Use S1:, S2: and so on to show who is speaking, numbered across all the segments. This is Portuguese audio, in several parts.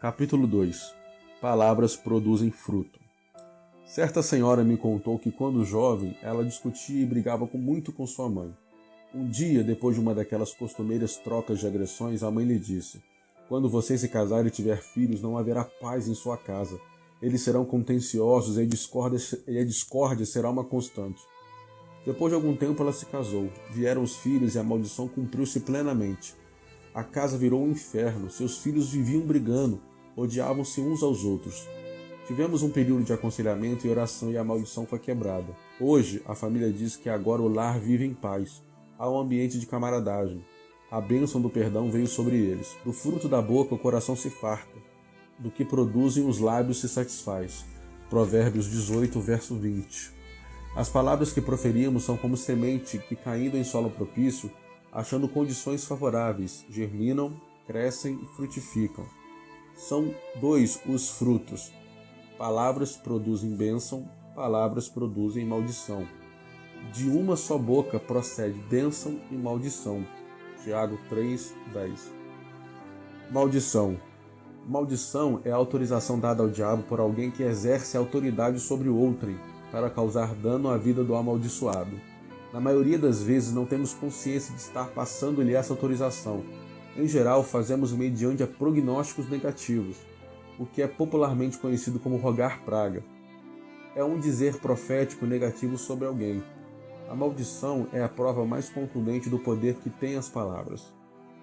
S1: Capítulo 2. Palavras produzem fruto. Certa senhora me contou que quando jovem, ela discutia e brigava muito com sua mãe. Um dia, depois de uma daquelas costumeiras trocas de agressões, a mãe lhe disse: "Quando você se casar e tiver filhos, não haverá paz em sua casa. Eles serão contenciosos e a discórdia será uma constante." Depois de algum tempo ela se casou. Vieram os filhos e a maldição cumpriu-se plenamente. A casa virou um inferno, seus filhos viviam brigando, odiavam-se uns aos outros. Tivemos um período de aconselhamento e oração e a maldição foi quebrada. Hoje, a família diz que agora o lar vive em paz. Há um ambiente de camaradagem. A bênção do perdão veio sobre eles. Do fruto da boca o coração se farta. Do que produzem os lábios se satisfaz. Provérbios 18, verso 20. As palavras que proferimos são como semente que, caindo em solo propício, achando condições favoráveis, germinam, crescem e frutificam. São dois os frutos. Palavras produzem bênção, palavras produzem maldição. De uma só boca procede bênção e maldição. Tiago 3:10. Maldição. Maldição é a autorização dada ao diabo por alguém que exerce autoridade sobre outrem para causar dano à vida do amaldiçoado. Na maioria das vezes não temos consciência de estar passando-lhe essa autorização. Em geral, fazemos mediante a prognósticos negativos, o que é popularmente conhecido como rogar praga. É um dizer profético negativo sobre alguém. A maldição é a prova mais contundente do poder que têm as palavras.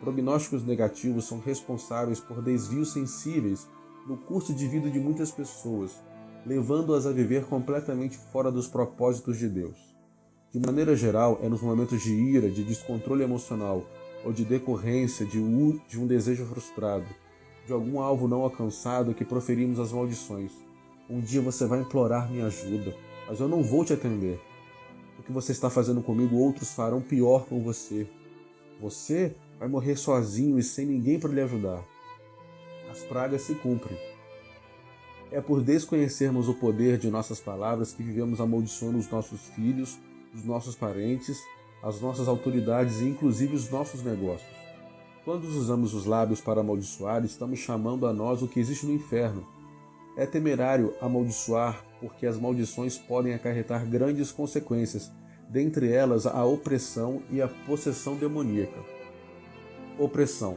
S1: Prognósticos negativos são responsáveis por desvios sensíveis no curso de vida de muitas pessoas, levando-as a viver completamente fora dos propósitos de Deus. De maneira geral, é nos momentos de ira, de descontrole emocional ou de decorrência de um desejo frustrado, de algum alvo não alcançado que proferimos as maldições. Um dia você vai implorar minha ajuda, mas eu não vou te atender. O que você está fazendo comigo, outros farão pior com você. Você vai morrer sozinho e sem ninguém para lhe ajudar. As pragas se cumprem. É por desconhecermos o poder de nossas palavras que vivemos amaldiçoando os nossos filhos, os nossos parentes, as nossas autoridades e inclusive os nossos negócios. Quando usamos os lábios para amaldiçoar, estamos chamando a nós o que existe no inferno. É temerário amaldiçoar porque as maldições podem acarretar grandes consequências, dentre elas a opressão e a possessão demoníaca. Opressão.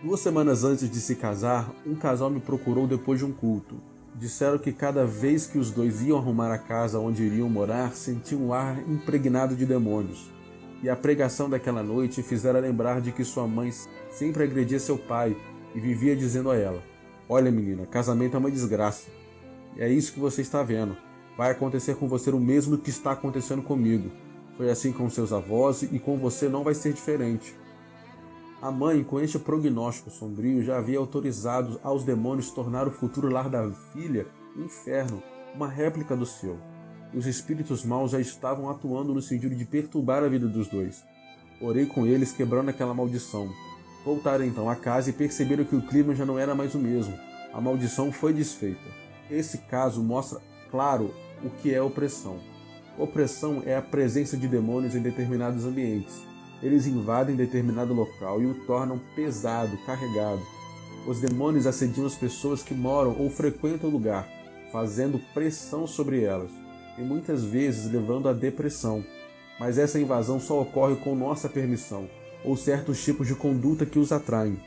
S1: 2 semanas antes de se casar, um casal me procurou depois de um culto. Disseram que cada vez que os dois iam arrumar a casa onde iriam morar, sentiam um ar impregnado de demônios. E a pregação daquela noite fizera lembrar de que sua mãe sempre agredia seu pai e vivia dizendo a ela: "Olha, menina, casamento é uma desgraça. E é isso que você está vendo. Vai acontecer com você o mesmo que está acontecendo comigo. Foi assim com seus avós e com você não vai ser diferente." A mãe, com este prognóstico sombrio, já havia autorizado aos demônios tornar o futuro lar da filha um inferno, uma réplica do seu. E os espíritos maus já estavam atuando no sentido de perturbar a vida dos dois. Orei com eles, quebrando aquela maldição. Voltaram então à casa e perceberam que o clima já não era mais o mesmo. A maldição foi desfeita. Esse caso mostra claro o que é opressão. Opressão é a presença de demônios em determinados ambientes. Eles invadem determinado local e o tornam pesado, carregado. Os demônios assediam as pessoas que moram ou frequentam o lugar, fazendo pressão sobre elas, e muitas vezes levando à depressão. Mas essa invasão só ocorre com nossa permissão, ou certos tipos de conduta que os atraem.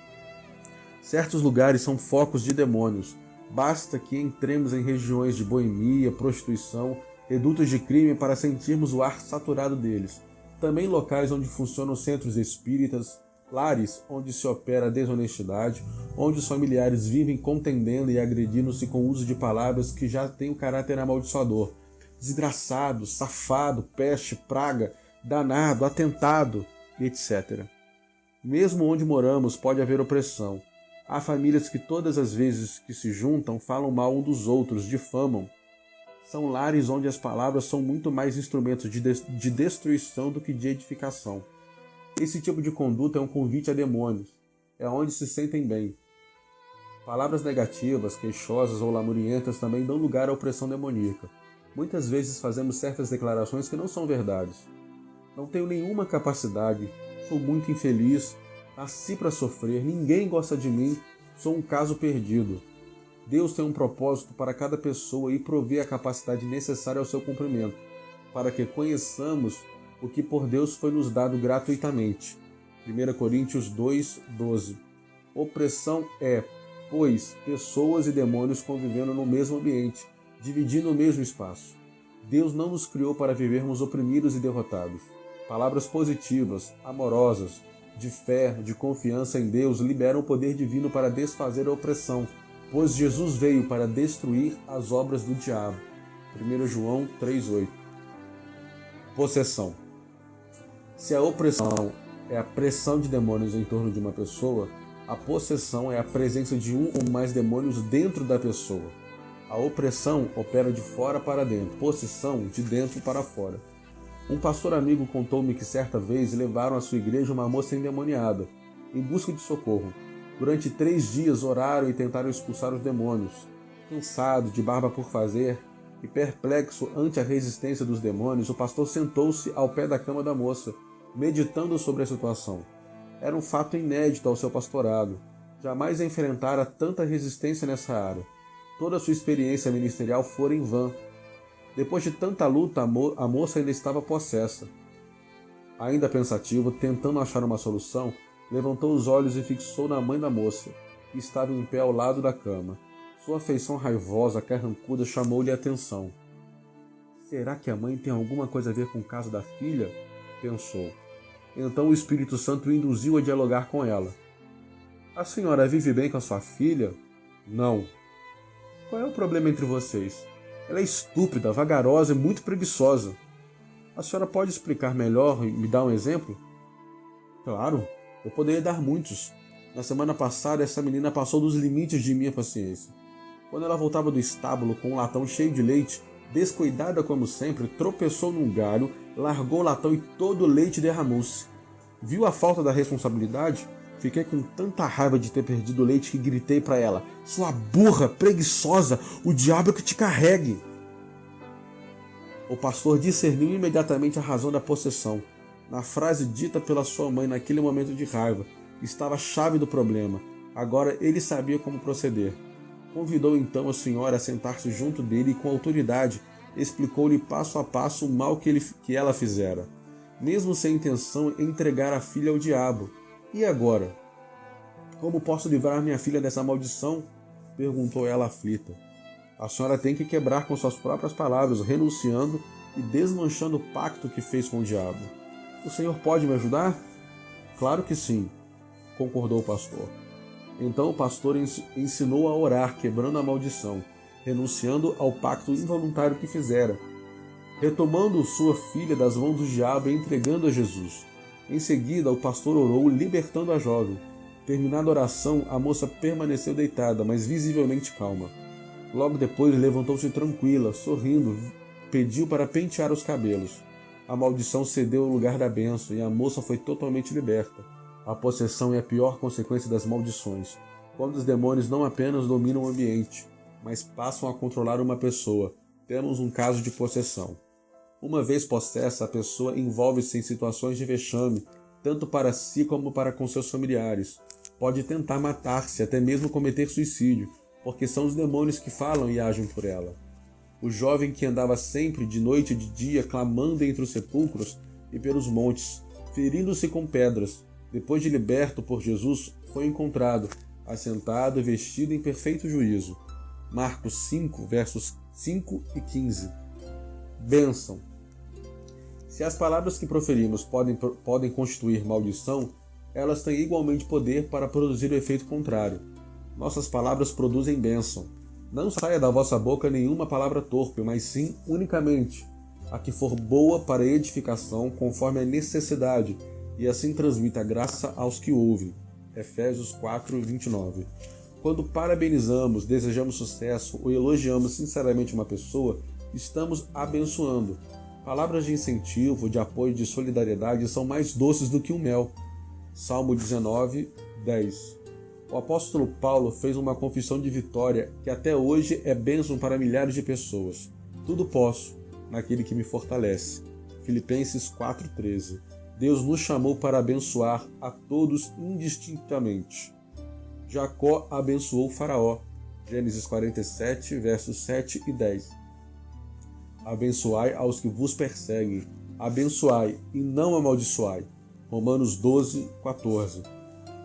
S1: Certos lugares são focos de demônios. Basta que entremos em regiões de boemia, prostituição, redutos de crime para sentirmos o ar saturado deles. Também locais onde funcionam centros espíritas, lares onde se opera a desonestidade, onde os familiares vivem contendendo e agredindo-se com o uso de palavras que já têm o caráter amaldiçoador. Desgraçado, safado, peste, praga, danado, atentado, etc. Mesmo onde moramos pode haver opressão. Há famílias que todas as vezes que se juntam falam mal um dos outros, difamam. São lares onde as palavras são muito mais instrumentos de destruição do que de edificação. Esse tipo de conduta é um convite a demônios. É onde se sentem bem. Palavras negativas, queixosas ou lamurientas também dão lugar à opressão demoníaca. Muitas vezes fazemos certas declarações que não são verdades. Não tenho nenhuma capacidade, sou muito infeliz, nasci para sofrer, ninguém gosta de mim, Sou um caso perdido. Deus tem um propósito para cada pessoa e provê a capacidade necessária ao seu cumprimento, para que conheçamos o que por Deus foi nos dado gratuitamente. 1 Coríntios 2:12. Opressão é, pois, pessoas e demônios convivendo no mesmo ambiente, dividindo o mesmo espaço. Deus não nos criou para vivermos oprimidos e derrotados. Palavras positivas, amorosas, de fé, de confiança em Deus liberam o poder divino para desfazer a opressão, pois Jesus veio para destruir as obras do diabo. 1 João 3:8. Possessão. Se a opressão é a pressão de demônios em torno de uma pessoa, a possessão é a presença de um ou mais demônios dentro da pessoa. A opressão opera de fora para dentro, possessão de dentro para fora. Um pastor amigo contou-me que certa vez levaram à sua igreja uma moça endemoniada, em busca de socorro. Durante 3 dias oraram e tentaram expulsar os demônios. Cansado, de barba por fazer e perplexo ante a resistência dos demônios, o pastor sentou-se ao pé da cama da moça, meditando sobre a situação. Era um fato inédito ao seu pastorado. Jamais enfrentara tanta resistência nessa área. Toda a sua experiência ministerial fora em vão. Depois de tanta luta, a moça ainda estava possessa. Ainda pensativo, tentando achar uma solução, levantou os olhos e fixou na mãe da moça, que estava em pé ao lado da cama. Sua feição raivosa, carrancuda, chamou-lhe a atenção. Será que a mãe tem alguma coisa a ver com o caso da filha? Pensou. Então o Espírito Santo o induziu a dialogar com ela. A senhora vive bem com a sua filha? Não. Qual é o problema entre vocês? Ela é estúpida, vagarosa e muito preguiçosa. A senhora pode explicar melhor e me dar um exemplo? Claro, eu poderia dar muitos. Na semana passada, essa menina passou dos limites de minha paciência. Quando ela voltava do estábulo com um latão cheio de leite, descuidada como sempre, tropeçou num galho, largou o latão e todo o leite derramou-se. Viu a falta da responsabilidade? Fiquei com tanta raiva de ter perdido o leite que gritei para ela: "Sua burra, preguiçosa, o diabo que te carregue!" O pastor discerniu imediatamente a razão da possessão. Na frase dita pela sua mãe naquele momento de raiva, estava a chave do problema. Agora ele sabia como proceder. Convidou então a senhora a sentar-se junto dele e com autoridade explicou-lhe passo a passo o mal que ela fizera. Mesmo sem intenção, entregar a filha ao diabo. E agora? Como posso livrar minha filha dessa maldição? Perguntou ela aflita. A senhora tem que quebrar com suas próprias palavras, renunciando e desmanchando o pacto que fez com o diabo. O senhor pode me ajudar? Claro que sim, concordou o pastor. Então o pastor ensinou a orar, quebrando a maldição, renunciando ao pacto involuntário que fizera, retomando sua filha das mãos do diabo e entregando a Jesus. Em seguida, o pastor orou, libertando a jovem. Terminada a oração, a moça permaneceu deitada, mas visivelmente calma. Logo depois, levantou-se tranquila, sorrindo, pediu para pentear os cabelos. A maldição cedeu o lugar da bênção e a moça foi totalmente liberta. A possessão é a pior consequência das maldições, quando os demônios não apenas dominam o ambiente, mas passam a controlar uma pessoa. Temos um caso de possessão. Uma vez possessa, a pessoa envolve-se em situações de vexame, tanto para si como para com seus familiares. Pode tentar matar-se, até mesmo cometer suicídio, porque são os demônios que falam e agem por ela. O jovem que andava sempre, de noite e de dia, clamando entre os sepulcros e pelos montes, ferindo-se com pedras, depois de liberto por Jesus, foi encontrado, assentado e vestido em perfeito juízo. Marcos 5, versos 5 e 15. Bênção. Se as palavras que proferimos podem constituir maldição, elas têm igualmente poder para produzir o efeito contrário. Nossas palavras produzem bênção. Não saia da vossa boca nenhuma palavra torpe, mas sim unicamente a que for boa para edificação, conforme a necessidade, e assim transmita graça aos que ouvem. Efésios 4, 29. Quando parabenizamos, desejamos sucesso ou elogiamos sinceramente uma pessoa, estamos abençoando. Palavras de incentivo, de apoio, de solidariedade são mais doces do que o mel. Salmo 19, 10. O apóstolo Paulo fez uma confissão de vitória que até hoje é bênção para milhares de pessoas. Tudo posso, naquele que me fortalece. Filipenses 4,13. Deus nos chamou para abençoar a todos indistintamente. Jacó abençoou Faraó. Gênesis 47, versos 7 e 10. Abençoai aos que vos perseguem. Abençoai e não amaldiçoai. Romanos 12, 14.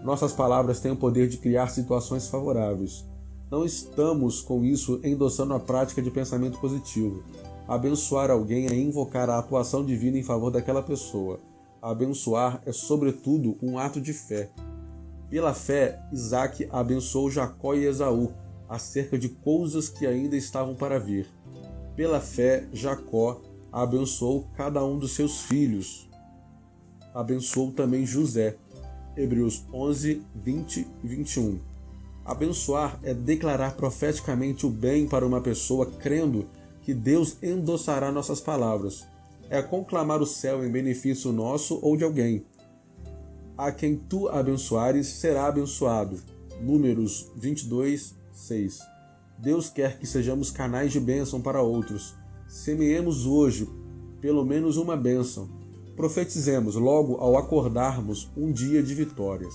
S1: Nossas palavras têm o poder de criar situações favoráveis. Não estamos com isso endossando a prática de pensamento positivo. Abençoar alguém é invocar a atuação divina em favor daquela pessoa. Abençoar é, sobretudo, um ato de fé. Pela fé, Isaque abençoou Jacó e Esaú acerca de coisas que ainda estavam para vir. Pela fé, Jacó abençoou cada um dos seus filhos. Abençoou também José. Hebreus 11, 20 e 21. Abençoar é declarar profeticamente o bem para uma pessoa, crendo que Deus endossará nossas palavras. É conclamar o céu em benefício nosso ou de alguém. A quem tu abençoares será abençoado. Números 22, 6. Deus quer que sejamos canais de bênção para outros. Semeemos hoje pelo menos uma bênção. Profetizemos logo ao acordarmos um dia de vitórias.